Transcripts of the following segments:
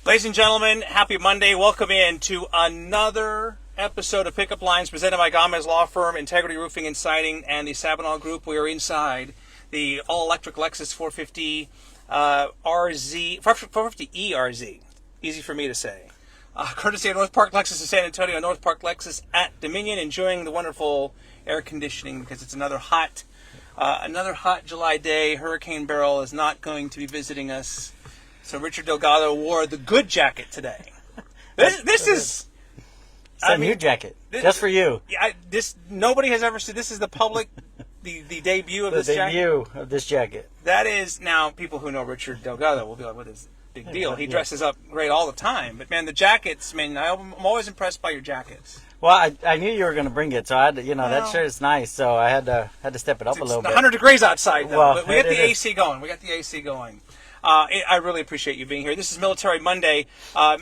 Ladies and gentlemen, happy Monday. Welcome in to another episode of Pickup Lines presented by Gamez Law Firm, Integrity Roofing and Siding, and the Sabinal Group. We are inside the all-electric Lexus 450 RZ, 450E RZ. Easy for me to say. Courtesy of North Park Lexus in San Antonio, North Park Lexus at Dominion, enjoying the wonderful air conditioning because it's another hot July day. Hurricane Beryl is not going to be visiting us. So Richard Delgado wore the good jacket today. This is a new jacket, just for you. Yeah, nobody has ever seen. This is the public, the debut of this jacket. The debut of this jacket. That is, now people who know Richard Delgado will be like, "What is big deal?" He dresses up great all the time. But man, the jackets. Man, I'm always impressed by your jackets. Well, I knew you were going to bring it, so I had to, that shirt is nice. So I had to step it up a little bit. 100 degrees outside though. Well, but we got the AC going. I really appreciate you being here. This is Military Monday.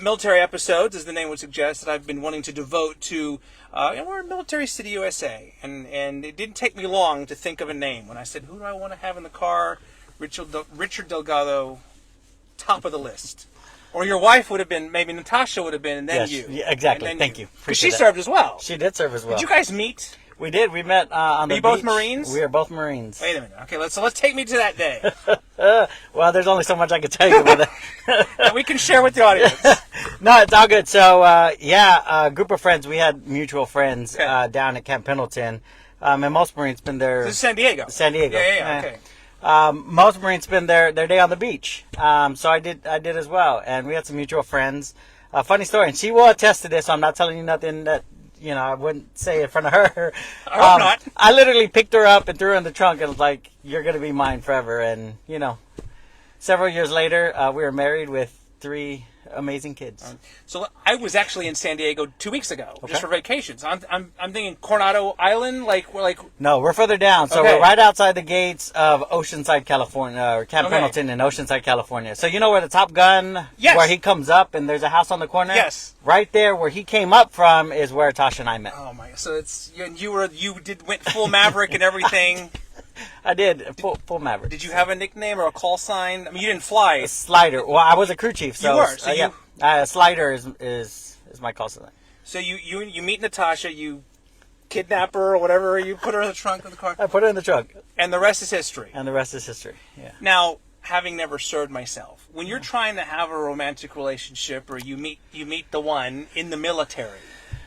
Military episodes, as the name would suggest, that I've been wanting to devote to. We're in Military City, USA, and it didn't take me long to think of a name. When I said, who do I want to have in the car? Richard Delgado, top of the list. Or your wife would have been, maybe Natasha would have been, and then yes, you. Yeah, exactly. Thank you. Because she served as well. She did serve as well. Did you guys meet? We did. We met on the beach. Are you both Marines? We are both Marines. Wait a minute. Okay, let's take me to that day. Well, there's only so much I can tell you about that. That we can share with the audience. No, it's all good. So, a group of friends. We had mutual friends down at Camp Pendleton. And most Marines spend their... This is San Diego. San Diego. Yeah, okay. Most Marines spend their day on the beach. So I did as well. And we had some mutual friends. Funny story. And she will attest to this, so I'm not telling you nothing that... I wouldn't say in front of her. I hope not. I literally picked her up and threw her in the trunk and was like, you're going to be mine forever. And, several years later, we were married with 3 amazing kids. So I was actually in San Diego 2 weeks ago, just for vacations. I'm thinking Coronado Island, No, we're further down. So we're right outside the gates of Oceanside, California, or Camp Pendleton in Oceanside, California. So you know where the Top Gun, where he comes up and there's a house on the corner? Yes. Right there where he came up from is where Tasha and I met. Oh my! So it's you went full Maverick and everything. I did full Maverick. Did you have a nickname or a call sign? I mean, you didn't fly. Slider. Well, I was a crew chief, so you were. So Slider is my call sign. So you meet Natasha, you kidnap her or whatever, you put her in the trunk of the car. I put her in the trunk. And the rest is history. Yeah. Now, having never served myself, when you're trying to have a romantic relationship or you meet the one in the military.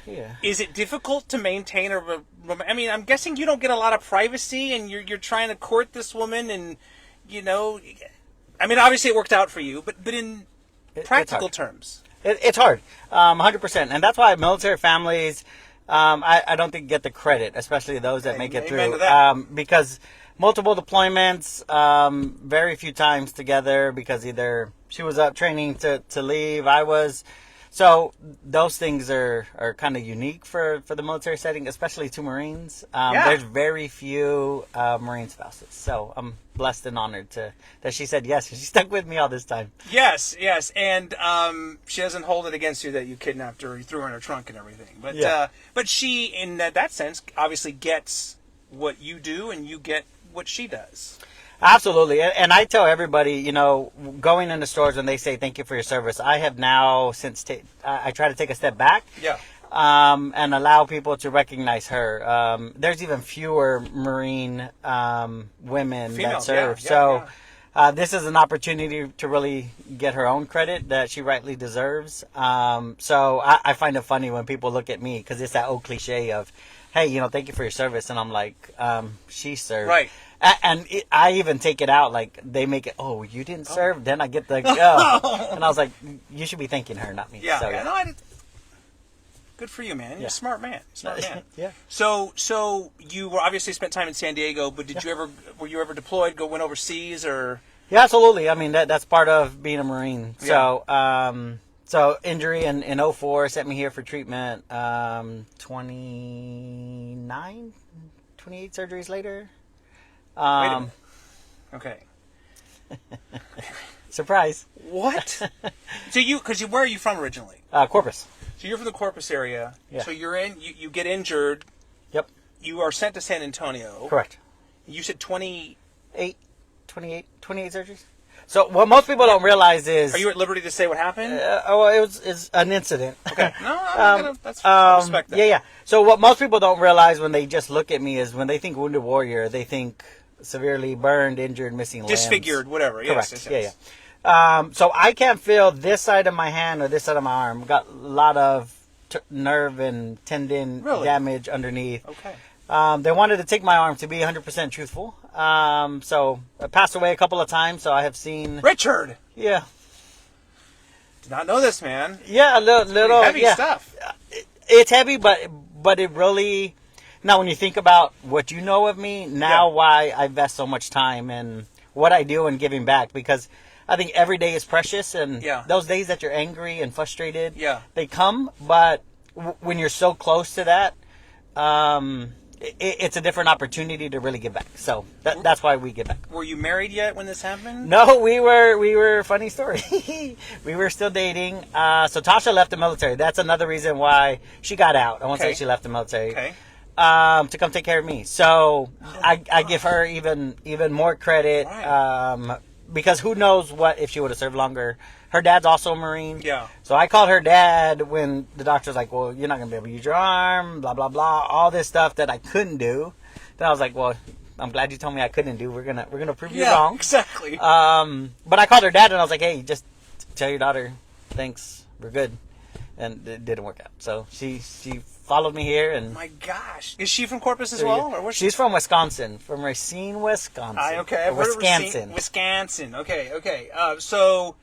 Yeah. Is it difficult to maintain I'm guessing you don't get a lot of privacy and you're trying to court this woman and, obviously it worked out for you, but in practical terms. It's hard, 100%. And that's why military families, I don't think get the credit, especially those that make it through. Because multiple deployments, very few times together because either she was up training to leave, I was... So those things are kind of unique for the military setting, especially to Marines. There's very few Marine spouses. So I'm blessed and honored that she said yes. She stuck with me all this time. Yes. And she doesn't hold it against you that you kidnapped her, you threw her in her trunk and everything. But she, in that sense, obviously gets what you do and you get what she does. Absolutely. And I tell everybody, going into stores when they say thank you for your service, I have now I try to take a step back and allow people to recognize her. There's even fewer Marine women that serve. This is an opportunity to really get her own credit that she rightly deserves. So I find it funny when people look at me because it's that old cliche of, hey, thank you for your service. And I'm like, she served. Right. And I even take it out, like, they make it, oh, you didn't serve? Then I get the, And I was like, you should be thanking her, not me. Good for you, man. You're a smart man. Yeah. So you were obviously spent time in San Diego, but were you ever deployed, went overseas, or? Yeah, absolutely. I mean, that's part of being a Marine. Yeah. So injury in 2004 sent me here for treatment, 28 surgeries later. Wait a minute. Okay. Surprise. What? So where are you from originally? Corpus. So you're from the Corpus area. Yeah. So you get injured. Yep. You are sent to San Antonio. Correct. You said 28 surgeries? So what most people don't realize is... Are you at liberty to say what happened? It's an incident. Okay. No, I respect that. Yeah. So what most people don't realize when they just look at me is when they think Wounded Warrior, they think severely burned, injured, missing limbs. Disfigured, whatever. Correct. Yes. Yeah. So I can't feel this side of my hand or this side of my arm. Got a lot of nerve and tendon damage underneath. Okay. They wanted to take my arm, to be 100% truthful. So I passed away a couple of times, so I have seen... Richard! Yeah. Did not know this, man. Yeah, a little heavy stuff. It's heavy, but it really... Now, when you think about what you know of me, why I invest so much time in what I do and giving back, because I think every day is precious, and those days that you're angry and frustrated, they come, but when you're so close to that, it's a different opportunity to really give back. So that's why we give back. Were you married yet when this happened? No, we were funny story. We were still dating. So Tasha left the military. That's another reason why she got out. I won't say she left the military. Okay. To come take care of me. So I give her even more credit. Right. Because who knows what if she would have served longer. Her dad's also a Marine. Yeah. So I called her dad when the doctor's like, well, you're not going to be able to use your arm, blah, blah, blah, all this stuff that I couldn't do. Then I was like, well, I'm glad you told me I couldn't do. We're gonna prove you wrong. Yeah, exactly. But I called her dad and I was like, hey, just tell your daughter, thanks, we're good. And it didn't work out. So she followed me here. And my gosh. Is she from Corpus as well? Or where's she's from Wisconsin, from Racine, Wisconsin. Okay. Wisconsin. Okay. So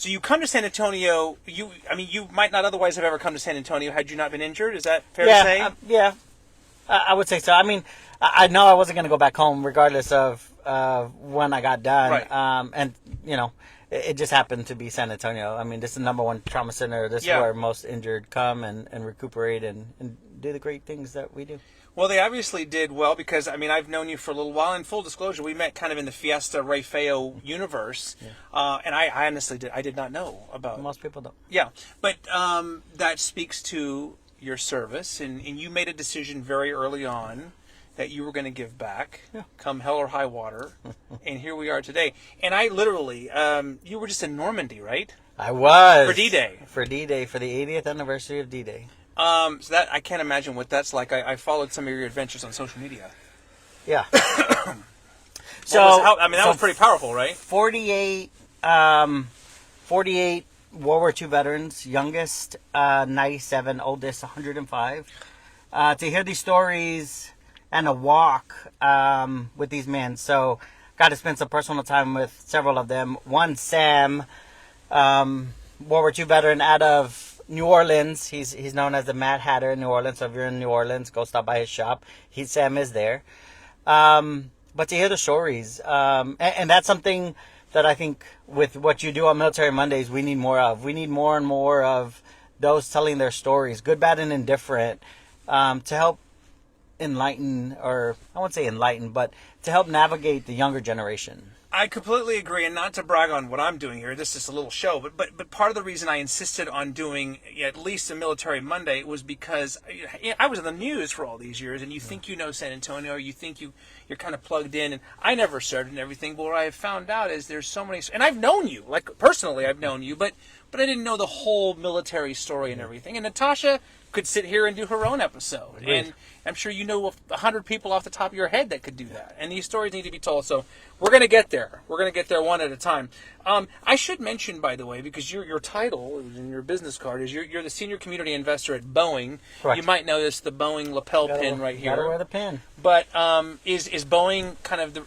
you come to San Antonio. You might not otherwise have ever come to San Antonio had you not been injured. Is that fair to say? Yeah. I would say so. I mean, I know I wasn't going to go back home regardless of when I got done. Right. And, it just happened to be San Antonio. I mean, this is the number one trauma center. This is where most injured come and recuperate and do the great things that we do. Well, they obviously did well because, I've known you for a little while. In full disclosure, we met kind of in the Fiesta Ray Feo universe. Yeah. And I honestly did not know about... Most people don't. Yeah. But that speaks to your service. And you made a decision very early on that you were going to give back, come hell or high water. And here we are today. And I literally, you were just in Normandy, right? I was. For D-Day. For D-Day, for the 80th anniversary of D-Day. So that I can't imagine what that's like. I followed some of your adventures on social media. Yeah. That was pretty powerful, right? 48 World War II veterans, youngest 97, oldest 105. To hear these stories and a walk with these men. So got to spend some personal time with several of them. One, Sam, World War II veteran out of New Orleans. He's known as the Mad Hatter in New Orleans. So if you're in New Orleans, go stop by his shop. Sam is there. But to hear the stories, and that's something that I think with what you do on Military Mondays, we need more of. We need more and more of those telling their stories, good, bad, and indifferent, to help enlighten, or I won't say enlighten, but to help navigate the younger generation. I completely agree, and not to brag on what I'm doing here. This is a little show, but part of the reason I insisted on doing at least a Military Monday was because I was in the news for all these years, and you think you know San Antonio, or you think you're kind of plugged in, and I never served and everything, but what I have found out is there's so many, and I've known you, like personally I've known you, but I didn't know the whole military story and everything, and Natasha could sit here and do her own episode, and I'm sure you know 100 people off the top of your head that could do that, and these stories need to be told, so we're going to get there. We're going to get there one at a time. I should mention, by the way, because your title in your business card is you're the senior community investor at Boeing. Correct. You might notice the Boeing lapel pin right here. Gotta wear the pin. But is Boeing kind of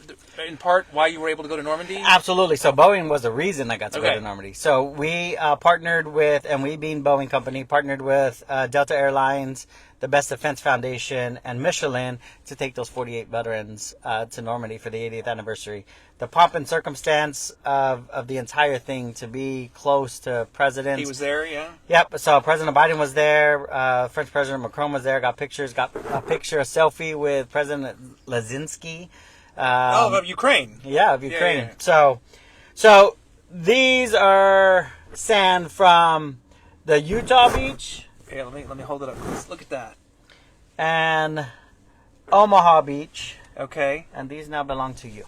in part why you were able to go to Normandy? Absolutely. So Boeing was the reason I got to go to Normandy. So we partnered with, and we being Boeing Company, partnered with Delta Airlines, the Best Defense Foundation, and Michelin to take those 48 veterans to Normandy for the 80th anniversary. The pomp and circumstance of the entire thing, to be close to presidents. He was there, yeah? Yep. So President Biden was there. French President Macron was there. Got a selfie with President Lazinski. Of Ukraine. Yeah, of Ukraine. Yeah. So these are sand from the Utah beach. Here, let me hold it up. Let's look at that. And Omaha Beach. Okay. And these now belong to you.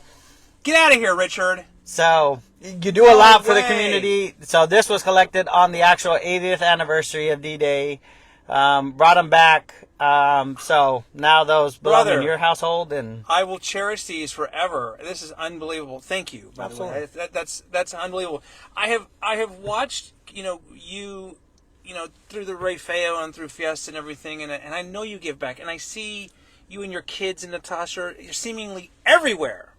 Get out of here, Richard. So you do a lot for the community. So this was collected on the actual 80th anniversary of D-Day. Brought them back. So now those belong in your household, and I will cherish these forever. This is unbelievable. Thank you. By the way, that's unbelievable. I have watched you through the Ray Feo and through Fiesta and everything, and I know you give back, and I see you and your kids and Natasha. You're seemingly everywhere.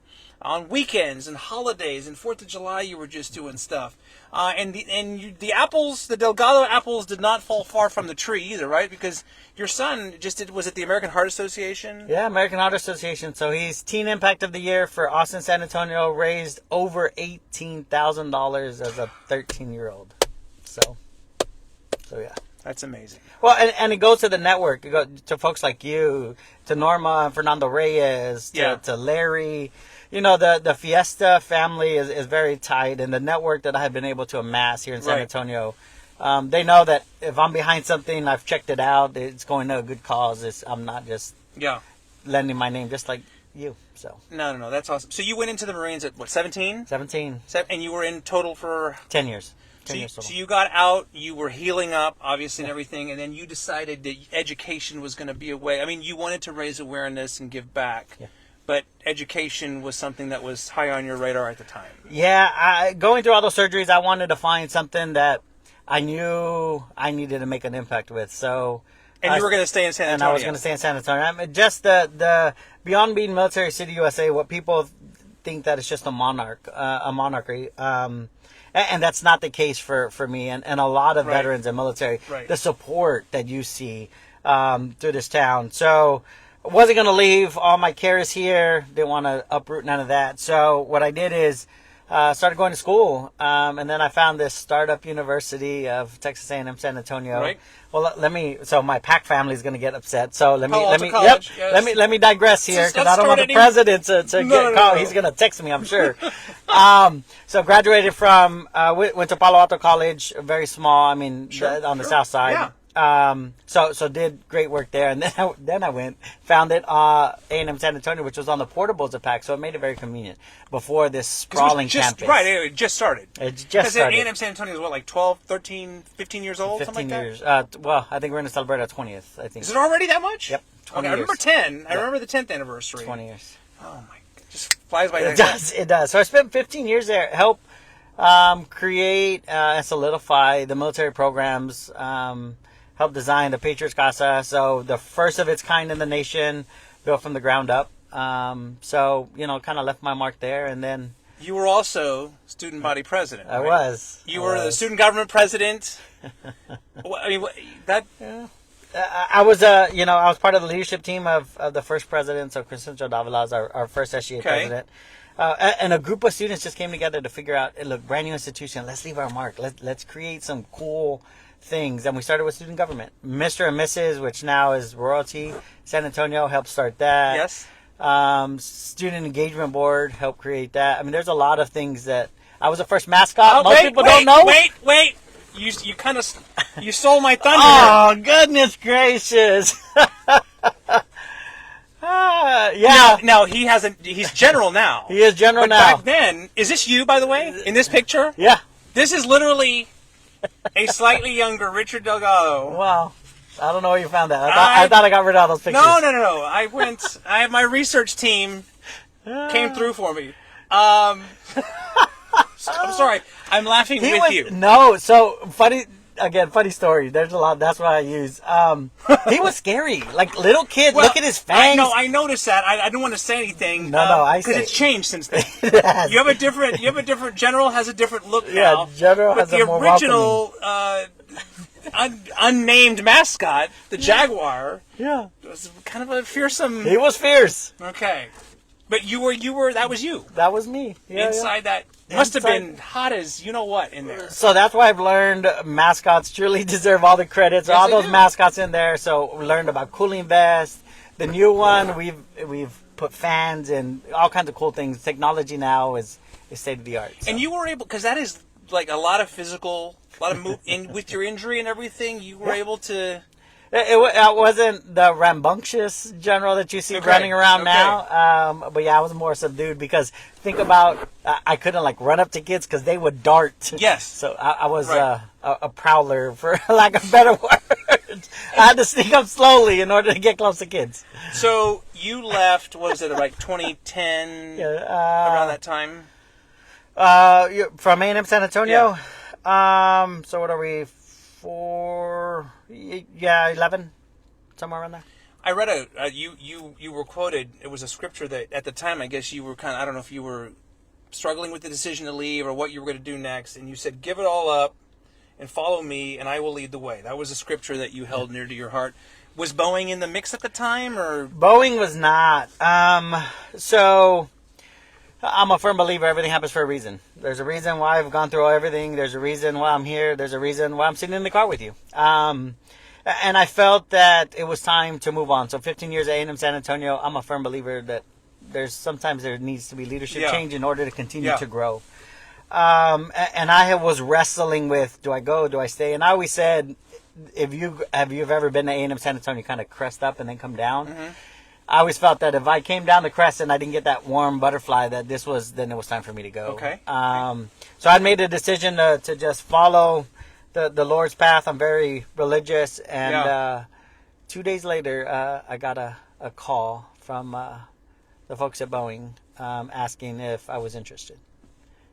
On weekends and holidays and 4th of July, you were just doing stuff. The apples, the Delgado apples, did not fall far from the tree either, right? Because your son was it the American Heart Association? Yeah, American Heart Association. So he's Teen Impact of the Year for Austin, San Antonio. Raised over $18,000 as a 13-year-old. So yeah. That's amazing. Well, and it goes to the network. It goes to folks like you, to Norma and Fernando Reyes, to Larry. The Fiesta family is very tight, and the network that I have been able to amass here in San Antonio, they know that if I'm behind something, I've checked it out, it's going to a good cause. I'm not just lending my name, just like you. So No, that's awesome. So you went into the Marines at, what, 17? 17. And you were in total for? 10 years. So you got out, you were healing up, obviously, and everything, and then you decided that education was going to be a way. I mean, you wanted to raise awareness and give back. Yeah. But education was something that was high on your radar at the time. Yeah, going through all those surgeries, I wanted to find something that I knew I needed to make an impact with. So, and you were going to stay in San Antonio. And I was going to stay in San Antonio. I mean, just the beyond being Military City, USA, what people think that it's just a monarchy. And that's not the case for me and a lot of veterans and military. Right. The support that you see through this town. So wasn't going to leave. All my care is here. Didn't want to uproot none of that. So what I did is started going to school. And then I found this startup university of Texas A&M San Antonio. Right. Well, so my PAC family is going to get upset. So let me digress here because I don't want the president to get called. He's going to text me, I'm sure. So graduated from, went to Palo Alto College, very small. I mean, on the south side. Yeah. So did great work there, and then I founded A&M San Antonio, which was on the portables of PAC, so it made it very convenient before this sprawling campus. Right, it just started. It just started. A&M San Antonio is what, like 12, 13, 15 years old, 15 something like years. Well, I think we're going to celebrate our 20th, I think. Is it already that much? Yep, 20 years. I remember 10. Yep. I remember the 10th anniversary. 20 years. Oh my God, just flies by. It does. So I spent 15 years there, help create and solidify the military programs, helped design the Patriots Casa, so the first of its kind in the nation, built from the ground up. So, kind of left my mark there, and then... You were also student body president, right? I was. You were the student government president. I mean, that... Yeah. I was part of the leadership team of the first president, so Crescencio Davila is our first SGA president. And a group of students just came together to figure out, look, brand new institution, let's leave our mark. Let's create some cool things. And we started with student government. Mr. and Mrs., which now is Royalty San Antonio, helped start that. Yes. Student Engagement Board helped create that. I mean, there's a lot of things that... I was the first mascot. Most people don't know. Wait. You kind of... You stole my thunder. Oh, goodness gracious. Yeah. Now he hasn't... He's general now. He is general now. Back then... Is this you, by the way, in this picture? Yeah. This is literally... a slightly younger Richard Delgado. Wow. I don't know where you found that. I thought I got rid of all those pictures. No. I have my research team came through for me. I'm sorry. I'm laughing with you. No, so funny story. There's a lot. That's what I use. He was scary. Like little kid. Well, look at his fangs. I noticed that. I didn't want to say anything. Because it's changed since then. You have a different general has a different look now. Yeah, general has a more welcoming. The original unnamed mascot, the Jaguar. Yeah, was kind of a fearsome. He was fierce. Okay, but you were. That was you. That was me. Yeah, inside that. Must have been hot as you know what in there. So that's why I've learned mascots truly deserve all the credits. Yes, all those mascots in there. So we learned about cooling vest. The new one, we've put fans and all kinds of cool things. Technology now is state of the art. So. And you were able, because that is like a lot of physical, a lot of move in with your injury and everything. You were able to. It wasn't the rambunctious general that you see running around now. But yeah, I was more subdued because think about I couldn't like run up to kids because they would dart. Yes. So I was a prowler, for lack of better words. I had to sneak up slowly in order to get close to kids. So you left, what was it, like 2010, around that time? From A&M San Antonio? Yeah. So what are we, 11, somewhere around there. I read you were quoted, it was a scripture that at the time I guess you were kind of, I don't know if you were struggling with the decision to leave or what you were going to do next, and you said, give it all up and follow me and I will lead the way. That was a scripture that you held near to your heart. Was Boeing in the mix at the time, or? Boeing was not. So I'm a firm believer everything happens for a reason. There's a reason why I've gone through everything. There's a reason why I'm here. There's a reason why I'm sitting in the car with you. And I felt that it was time to move on. So 15 years at A&M San Antonio, I'm a firm believer that sometimes there needs to be leadership change in order to continue to grow. And I was wrestling with, do I go, do I stay? And I always said, have you ever been to A&M San Antonio, kind of crest up and then come down? Mm-hmm. I always felt that if I came down the crest and I didn't get that warm butterfly, then it was time for me to go. Okay. So I made a decision to just follow the Lord's path. I'm very religious, and 2 days later, I got a call from the folks at Boeing asking if I was interested.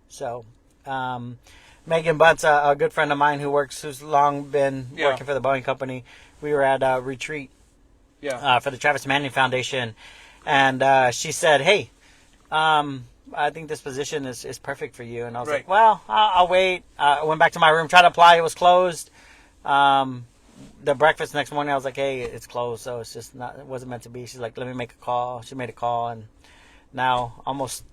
So Megan Butt's a good friend of mine who's long been working for the Boeing Company. We were at a retreat for the Travis Manning Foundation, and she said, "Hey, I think this position is perfect for you." And I was like, "Well, I'll wait." I went back to my room, tried to apply. It was closed. The breakfast next morning, I was like, "Hey, it's closed, so it wasn't meant to be." She's like, "Let me make a call." She made a call, and now almost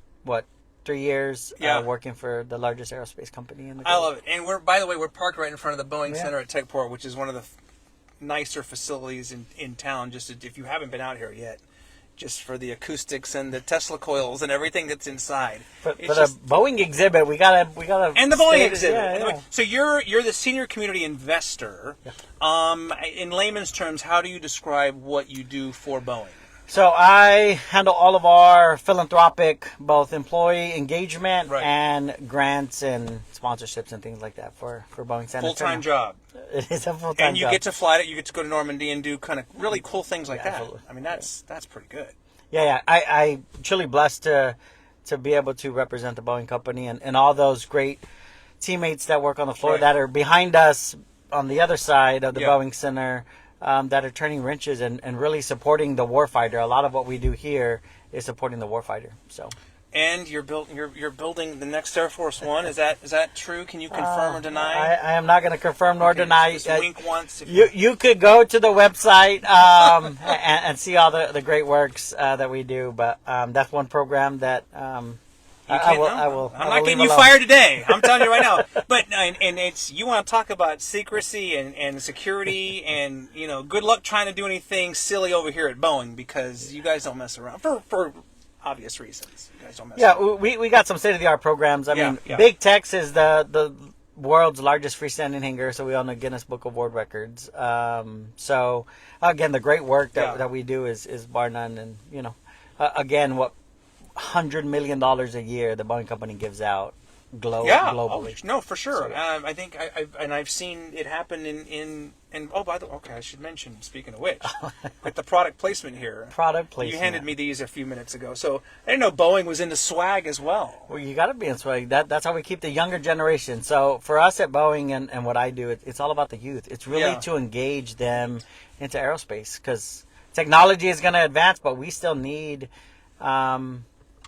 3 years working for the largest aerospace company in the world. I love it. And by the way, we're parked right in front of the Boeing Center at Techport, which is one of the nicer facilities in town. Just if you haven't been out here yet, just for the acoustics and the Tesla coils and everything that's inside. For the Boeing exhibit, we gotta and the Boeing exhibit. Yeah. So you're the senior community investor. Yeah. In layman's terms, how do you describe what you do for Boeing? So I handle all of our philanthropic, both employee engagement and grants and sponsorships and things like that for Boeing San Antonio. Full-time job. It is a full-time job. And you get to fly it. You get to go to Normandy and do kind of really cool things like that. Absolutely. I mean, that's pretty good. Yeah. I truly blessed to be able to represent the Boeing Company and all those great teammates that work on the floor that are behind us on the other side of the Boeing Center. That are turning wrenches and really supporting the warfighter. A lot of what we do here is supporting the warfighter. So, and you're building the next Air Force One. Is that true? Can you confirm or deny? I am not going to confirm nor deny. Just wink once. You could go to the website and see all the great works that we do. But that's one program that. I'm not getting you fired today. I'm telling you right now. But and it's you want to talk about secrecy and security and good luck trying to do anything silly over here at Boeing because you guys don't mess around for obvious reasons. You guys don't mess around. we got some state of the art programs. I mean, Big Tex is the world's largest freestanding hangar, so we own the Guinness Book of World Records. So again, the great work that we do is bar none, and again what. $100 million a year the Boeing Company gives out globally. Oh, no, for sure. So, I think I've seen it happen in by the way, I should mention, speaking of which, with the product placement here. Product placement. You handed me these a few minutes ago. So I didn't know Boeing was into swag as well. Well, you got to be in swag. That's how we keep the younger generation. So for us at Boeing and what I do, it's all about the youth. It's really to engage them into aerospace because technology is going to advance, but we still need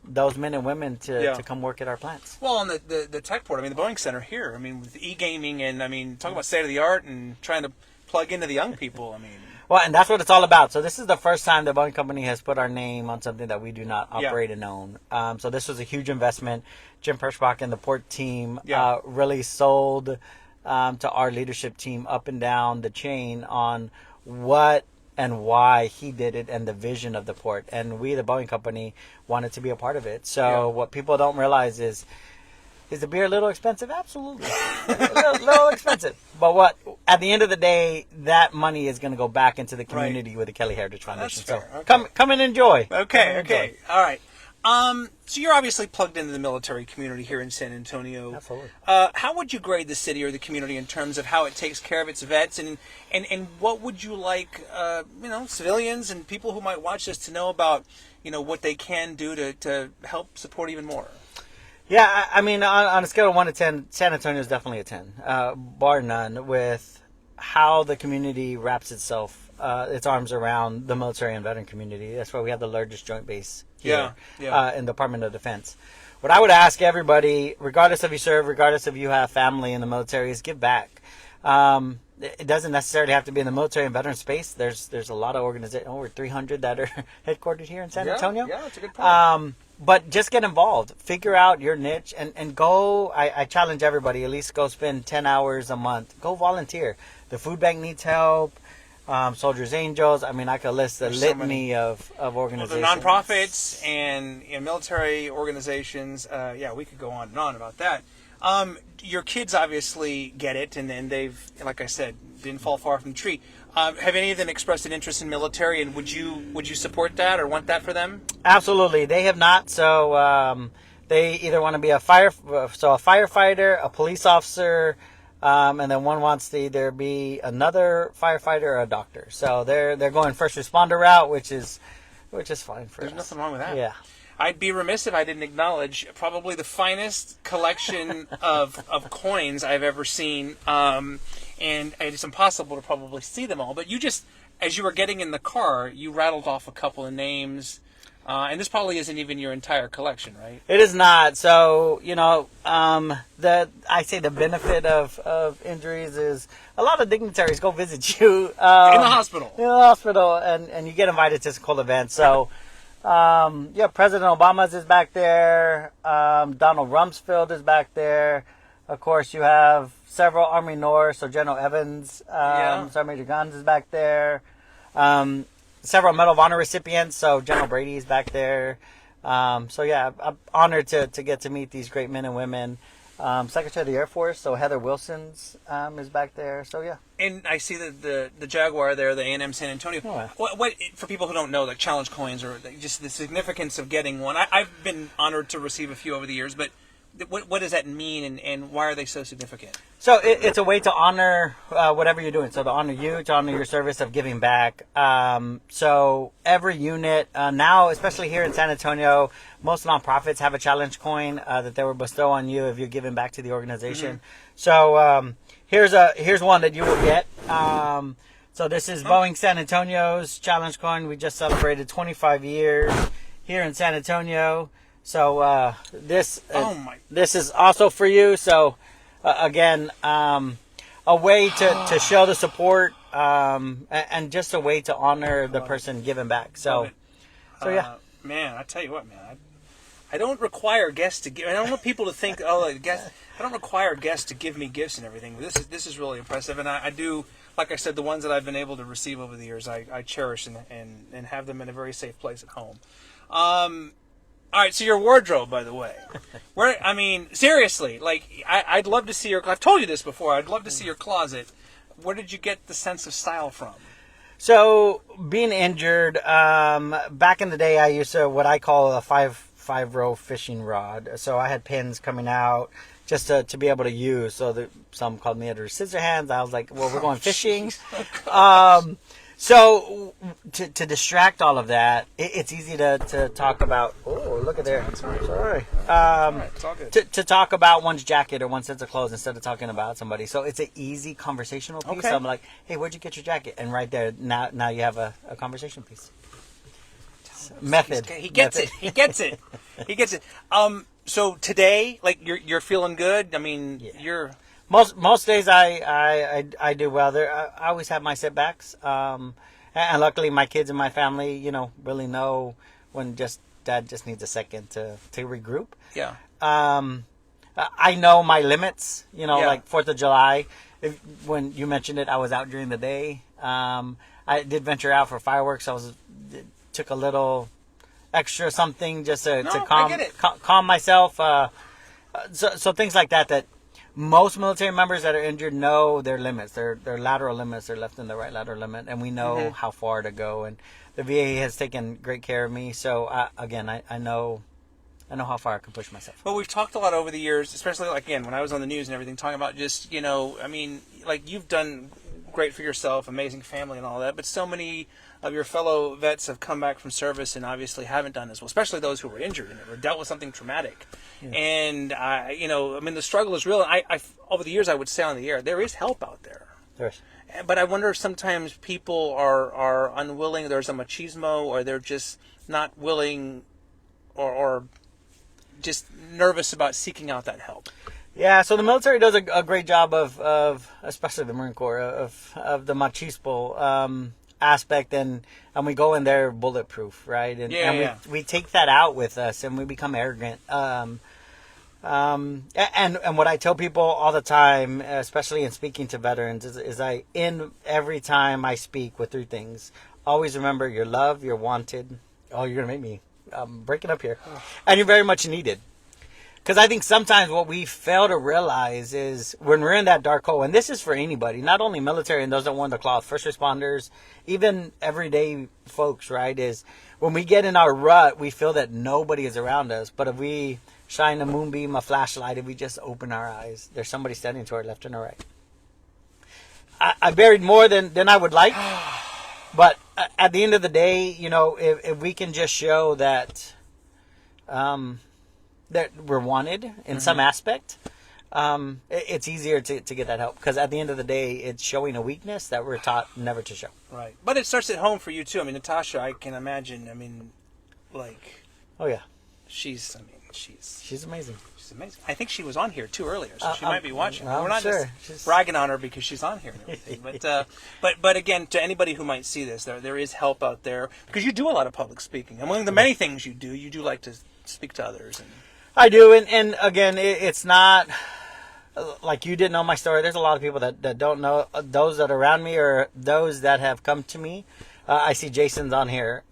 those men and women to come work at our plants. Well, on the Techport, the Boeing Center here, with e-gaming and, talk about state-of-the-art and trying to plug into the young people, Well, and that's what it's all about. So this is the first time the Boeing Company has put our name on something that we do not operate and own. So this was a huge investment. Jim Perschbach and the port team really sold to our leadership team up and down the chain on what and why he did it and the vision of the port. And we, the Boeing Company, wanted to be a part of it. So what people don't realize is the beer a little expensive? Absolutely. a little expensive. But at the end of the day, that money is going to go back into the community with the Kelly Heritage Foundation. That's fair. So come and enjoy. Okay. All right. So you're obviously plugged into the military community here in San Antonio. Absolutely. How would you grade the city or the community in terms of how it takes care of its vets, and what would you like, civilians and people who might watch this to know about, what they can do to help support even more? Yeah, I mean, on a scale of 1 to 10, San Antonio is definitely a 10, bar none, with how the community wraps its arms around the military and veteran community. That's why we have the largest joint base here in the Department of Defense. What I would ask everybody, regardless of you serve, regardless if you have family in the military, is give back. It doesn't necessarily have to be in the military and veteran space. There's a lot of organizations, over 300 that are headquartered here in San Antonio. Yeah, that's a good point. But just get involved. Figure out your niche and go. I challenge everybody, at least go spend 10 hours a month. Go volunteer. The food bank needs help. Soldiers Angels. I mean, I could list a litany of organizations. Well, the nonprofits and military organizations. We could go on and on about that. Your kids obviously get it, and then they've, like I said, didn't fall far from the tree. Have any of them expressed an interest in military, and would you support that or want that for them? Absolutely, they have not. So they either want to be a firefighter, a police officer. And then one wants to either be another firefighter or a doctor. So they're going first responder route, which is fine for us. There's nothing wrong with that. Yeah. I'd be remiss if I didn't acknowledge probably the finest collection of coins I've ever seen. And it's impossible to probably see them all. But you just, as you were getting in the car, you rattled off a couple of names. And this probably isn't even your entire collection, right? It is not. So, I say the benefit of injuries is a lot of dignitaries go visit you. In the hospital. And you get invited to cool events. So, President Obama's is back there. Donald Rumsfeld is back there. Of course, you have several Army North, so General Evans, Sergeant Major Guns is back there. Several Medal of Honor recipients, so General Brady is back there. I'm honored to get to meet these great men and women. Secretary of the Air Force, so Heather Wilson's is back there. So yeah. And I see the Jaguar there, the A&M San Antonio. Oh, yeah. What for people who don't know, like challenge coins or just the significance of getting one? I've been honored to receive a few over the years, but what does that mean, and why are they so significant? So it's a way to honor whatever you're doing. So to honor you, to honor your service of giving back. So every unit now, especially here in San Antonio, most nonprofits have a challenge coin that they will bestow on you if you're giving back to the organization. Mm-hmm. So here's one that you will get. So this is Boeing San Antonio's challenge coin. We just celebrated 25 years here in San Antonio. So this is also for you. So again, a way to show the support and just a way to honor the person giving back. So yeah. Man, I tell you what, man, I don't require guests to give. I don't want people to think, I don't require guests to give me gifts and everything. This is really impressive, and I do. Like I said, the ones that I've been able to receive over the years, I cherish and have them in a very safe place at home. All right, so your wardrobe, by the way, seriously, like I'd love to see your. I've told you this before. I'd love to see your closet. Where did you get the sense of style from? So being injured, back in the day, I used to what I call a five-row fishing rod. So I had pins coming out just to be able to use. So some called me either scissor hands. I was like, well, we're going fishing. So to distract all of that, it's easy to talk about. Oh, look at there. Sorry. It's all good. To talk about one's jacket or one set of clothes instead of talking about somebody. So it's an easy conversational piece. Okay. So I'm like, hey, where'd you get your jacket? And right there, now you have a conversation piece. Method. He gets it. He gets it. He gets it. So today, like you're feeling good. I mean, you're. Most days I do well. I always have my setbacks, and luckily my kids and my family, really know when dad just needs a second to regroup. Yeah. I know my limits. Like 4th of July. When you mentioned it, I was out during the day. I did venture out for fireworks. Took a little extra something just to calm myself. So things like that. most military members that are injured know their limits, their lateral limits, their left and the right lateral limit, and we know how far to go. And the VA has taken great care of me. So again, I know how far I can push myself. Well, we've talked a lot over the years, especially like, again, when I was on the news and everything, talking about just, I mean, like, you've done great for yourself, amazing family and all that, but so many of your fellow vets have come back from service and obviously haven't done as well, especially those who were injured or dealt with something traumatic. Yeah. And, I mean, the struggle is real. I over the years, I would say on the air, there is help out there. There is. But I wonder if sometimes people are unwilling, there's a machismo, or they're just not willing or just nervous about seeking out that help. Yeah, so the military does a great job of especially the Marine Corps, of the machismo aspect, and we go in there bulletproof, right? And we take that out with us, and we become arrogant. And what I tell people all the time, especially in speaking to veterans, is I end every time I speak with 3 things. Always remember, you're loved, you're wanted. Oh, you're gonna make me break it up here, and you're very much needed. Because I think sometimes what we fail to realize is when we're in that dark hole, and this is for anybody, not only military and those that wear the cloth, first responders, even everyday folks, right, is when we get in our rut, we feel that nobody is around us. But if we shine a moonbeam, a flashlight, if we just open our eyes, there's somebody standing to our left and our right. I buried more than I would like, but at the end of the day, if we can just show that that we're wanted in some aspect, it's easier to get that help. Because at the end of the day, it's showing a weakness that we're taught never to show. Right. But it starts at home for you, too. I mean, Natasha, I can imagine, like... Oh, yeah. She's amazing. She's amazing. I think she was on here, too, earlier, so she might be watching. We're not sure. just bragging on her because she's on here and everything. But again, to anybody who might see this, there is help out there. Because you do a lot of public speaking. Among the many things you do like to speak to others. I do, and again, it's not like you didn't know my story. There's a lot of people that don't know, those that are around me or those that have come to me. I see Jason's on here.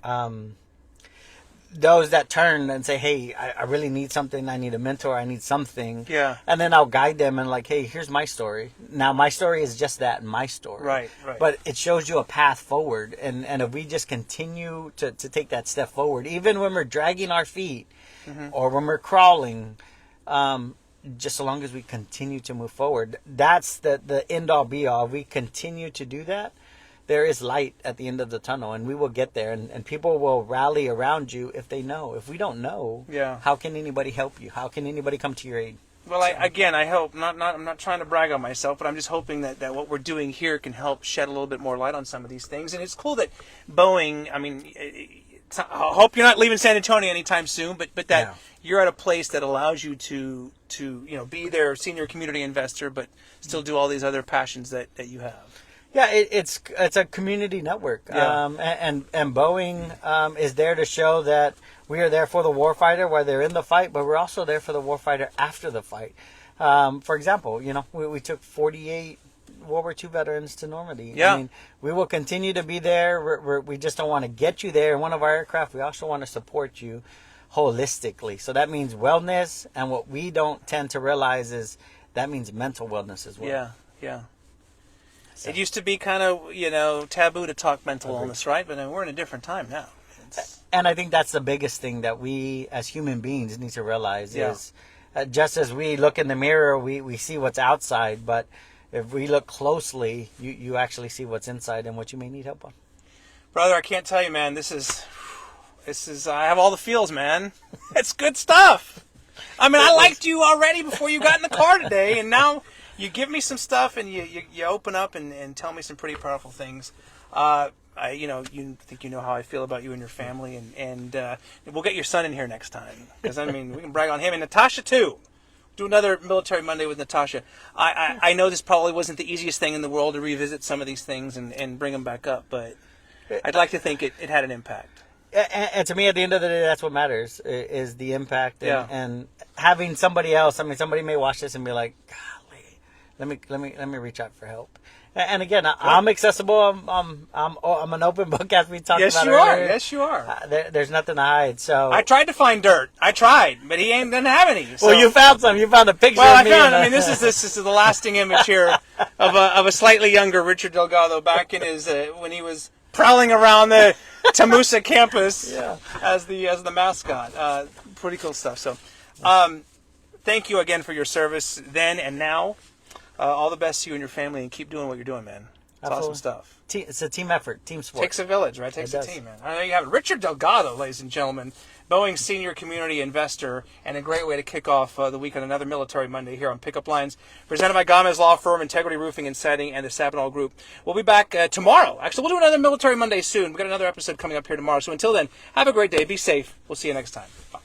Those that turn and say, hey, I really need something. I need a mentor. I need something. Yeah. And then I'll guide them and like, hey, here's my story. Now, my story is just that, my story. Right. But it shows you a path forward. And if we just continue to take that step forward, even when we're dragging our feet, or when we're crawling, just so long as we continue to move forward, that's the end all be all. If we continue to do that, there is light at the end of the tunnel, and we will get there, and people will rally around you if they know. If we don't know, how can anybody help you? How can anybody come to your aid? Well, I hope, I'm not trying to brag on myself, but I'm just hoping that what we're doing here can help shed a little bit more light on some of these things. And it's cool that Boeing, I hope you're not leaving San Antonio anytime soon, but that you're at a place that allows you to be their senior community investor, but still do all these other passions that you have. Yeah, it's a community network, and Boeing is there to show that we are there for the warfighter while they're in the fight, but we're also there for the warfighter after the fight. For example, we took 48 World War II veterans to Normandy. Yeah. I mean, we will continue to be there. We just don't want to get you there in one of our aircraft. We also want to support you holistically. So that means wellness, and what we don't tend to realize is that means mental wellness as well. Yeah. So. It used to be kind of, taboo to talk mental illness, right? But we're in a different time now. And I think that's the biggest thing that we as human beings need to realize is just as we look in the mirror, we see what's outside, but if we look closely, you actually see what's inside and what you may need help on. Brother, I can't tell you, man. This is. I have all the feels, man. It's good stuff. I mean, I liked you already before you got in the car today, and now you give me some stuff and you open up and tell me some pretty powerful things. You think you know how I feel about you and your family, and we'll get your son in here next time because we can brag on him and Natasha too. Do another Military Monday with Natasha. I know this probably wasn't the easiest thing in the world to revisit some of these things and bring them back up, but I'd like to think it had an impact. And to me, at the end of the day, that's what matters, is the impact. And having somebody else, somebody may watch this and be like, golly, let me reach out for help. And again, I'm accessible. I'm an open book, as we talked about earlier. Yes, you are. There's nothing to hide. So I tried to find dirt. But he didn't have any. So. Well, you found some. You found a picture of me. This is the lasting image here of a slightly younger Richard Delgado back in his when he was prowling around the Tamusa campus as the mascot. Pretty cool stuff. So, thank you again for your service then and now. All the best to you and your family, and keep doing what you're doing, man. It's awesome stuff. It's a team effort, team sport. Takes a village, right? Takes a team, man. I know you have it. Richard Delgado, ladies and gentlemen, Boeing senior community investor, and a great way to kick off the week on another Military Monday here on Pickup Lines, presented by Gamez Law Firm, Integrity Roofing and Siding, and the Sabinal Group. We'll be back tomorrow. Actually, we'll do another Military Monday soon. We've got another episode coming up here tomorrow. So until then, have a great day. Be safe. We'll see you next time. Bye.